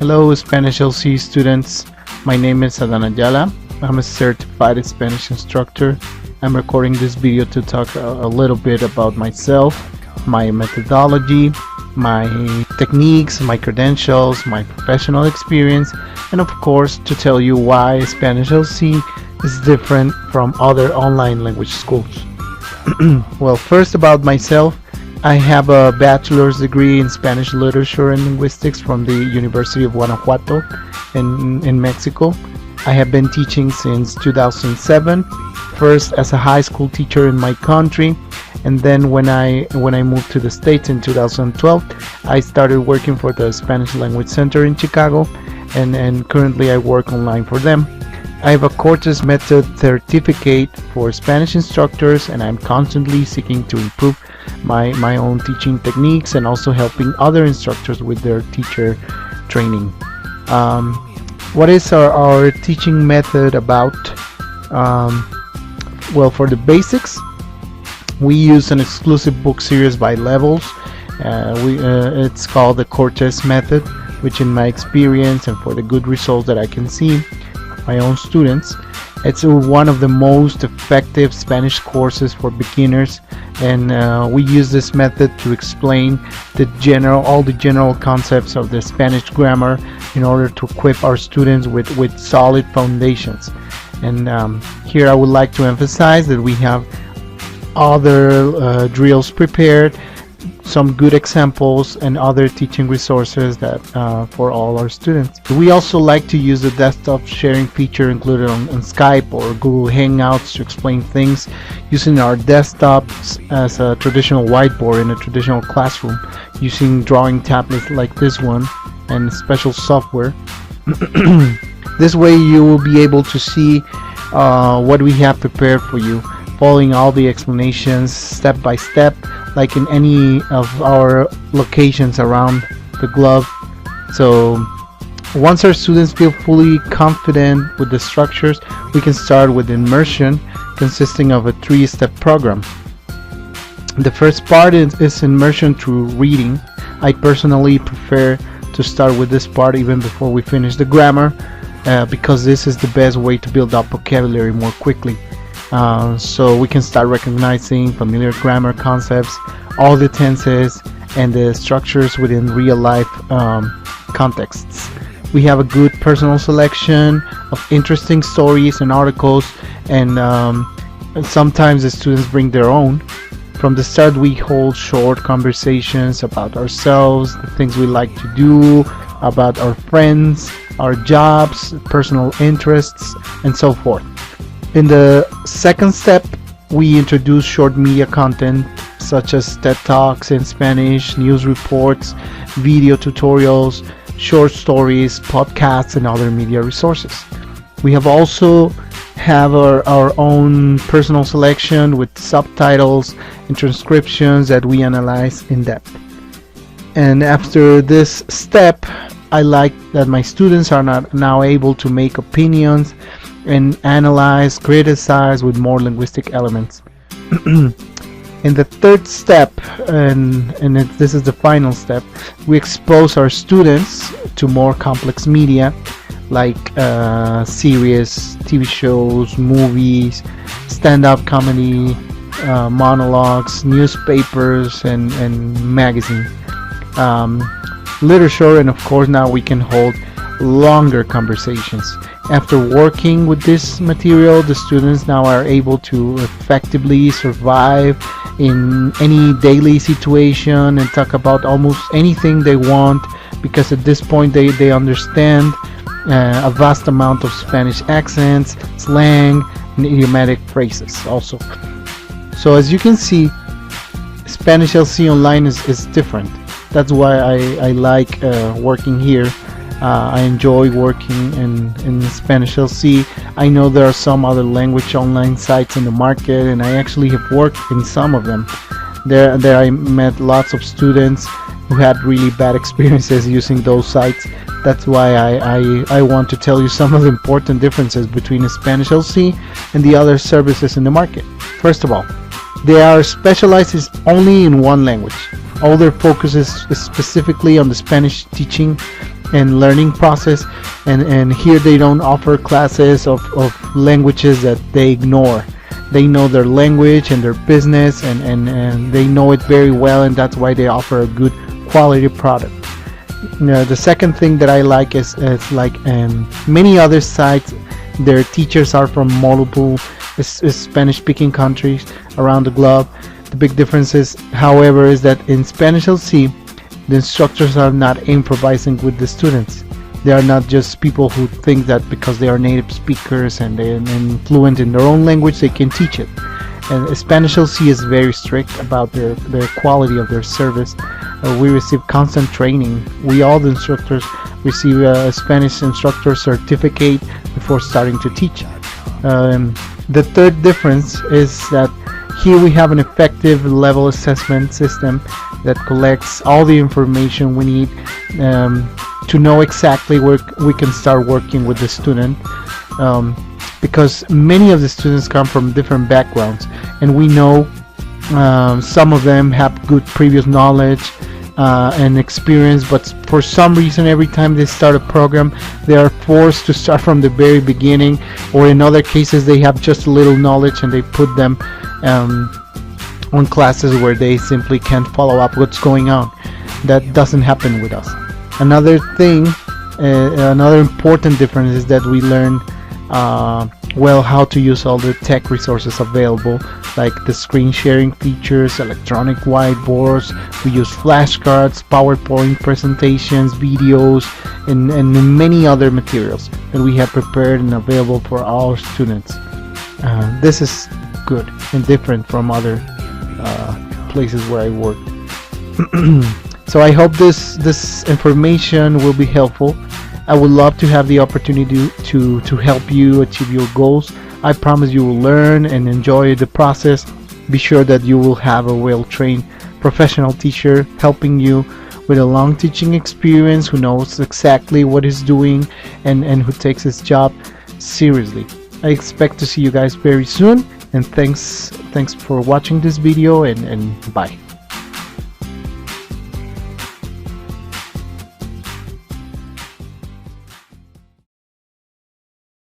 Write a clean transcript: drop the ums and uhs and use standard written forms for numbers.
Hello, Spanish LC students. My name is Adan Ayala. I'm a certified Spanish instructor. I'm recording this video to talk a little bit about myself, my methodology, my techniques, my credentials, my professional experience, and of course to tell you why Spanish LC is different from other online language schools. Well, first about myself. I have a bachelor's degree in Spanish literature and linguistics from the University of Guanajuato in Mexico. I have been teaching since 2007, first as a high school teacher in my country, and then when I moved to the States in 2012, I started working for the Spanish Language Center in Chicago, and currently I work online for them. I have a Cortes Method certificate for Spanish instructors, and I'm constantly seeking to improve my own teaching techniques and also helping other instructors with their teacher training. What is our teaching method about? Well, for the basics, we use an exclusive book series by levels. It's called the Cortes Method, which in my experience and for the good results that I can see my own students, it's one of the most effective Spanish courses for beginners, and we use this method to explain all the general concepts of the Spanish grammar in order to equip our students with solid foundations. And here I would like to emphasize that we have other drills prepared, some good examples and other teaching resources that for all our students. We also like to use the desktop sharing feature included on Skype or Google Hangouts to explain things using our desktops as a traditional whiteboard in a traditional classroom, using drawing tablets like this one and special software. This way you will be able to see what we have prepared for you, following all the explanations step by step, like in any of our locations around the globe. So once our students feel fully confident with the structures, we can start with Immersion, consisting of a 3-step program. The first part is Immersion through reading. I personally prefer to start with this part even before we finish the grammar, because this is the best way to build up vocabulary more quickly. So we can start recognizing familiar grammar concepts, all the tenses, and the structures within real-life contexts. We have a good personal selection of interesting stories and articles, and sometimes the students bring their own. From the start, we hold short conversations about ourselves, the things we like to do, about our friends, our jobs, personal interests, and so forth. In the second step, we introduce short media content such as TED Talks in Spanish, news reports, video tutorials, short stories, podcasts, and other media resources. We have also have our own personal selection with subtitles and transcriptions that we analyze in depth. And after this step, I like that my students are now able to make opinions and analyze, criticize with more linguistic elements. In the third step, and this is the final step, we expose our students to more complex media like series, TV shows, movies, stand-up comedy, monologues, newspapers, and magazines, literature, and of course now we can hold longer conversations. After working with this material, the students now are able to effectively survive in any daily situation and talk about almost anything they want, because at this point they understand a vast amount of Spanish accents, slang, and idiomatic phrases also. So as you can see, Spanish LC Online is different. That's why I like working here. I enjoy working in Spanish LC. I know there are some other language online sites in the market, and I actually have worked in some of them. There I met lots of students who had really bad experiences using those sites. That's why I want to tell you some of the important differences between Spanish LC and the other services in the market. First of all, they are specialized only in one language. All their focus is specifically on the Spanish teaching and learning process, and here they don't offer classes of languages that they ignore. They know their language and their business, and they know it very well, and that's why they offer a good quality product. The second thing that I like is like many other sites, their teachers are from multiple Spanish-speaking countries around the globe. The big difference is, however, is that in Spanish LC, the instructors are not improvising with the students. They are not just people who think that because they are native speakers and they're fluent in their own language, they can teach it. And Spanish LC is very strict about their quality of their service. We receive constant training. We, all the instructors, receive a Spanish instructor certificate before starting to teach. The third difference is that here we have an effective level assessment system that collects all the information we need to know exactly where we can start working with the student, because many of the students come from different backgrounds, and we know some of them have good previous knowledge and experience, but for some reason every time they start a program they are forced to start from the very beginning, or in other cases they have just a little knowledge and they put them on classes where they simply can't follow up what's going on. That doesn't happen with us. Another thing, another important difference is that we learn well how to use all the tech resources available, like the screen sharing features, electronic whiteboards. We use flashcards, PowerPoint presentations, videos, and many other materials that we have prepared and available for our students. This is good and different from other places where I work. So I hope this information will be helpful. I would love to have the opportunity to help you achieve your goals. I promise you will learn and enjoy the process. Be sure that you will have a well-trained professional teacher helping you with a long teaching experience, who knows exactly what he's doing and who takes his job seriously. I expect to see you guys very soon, and thanks for watching this video, and bye.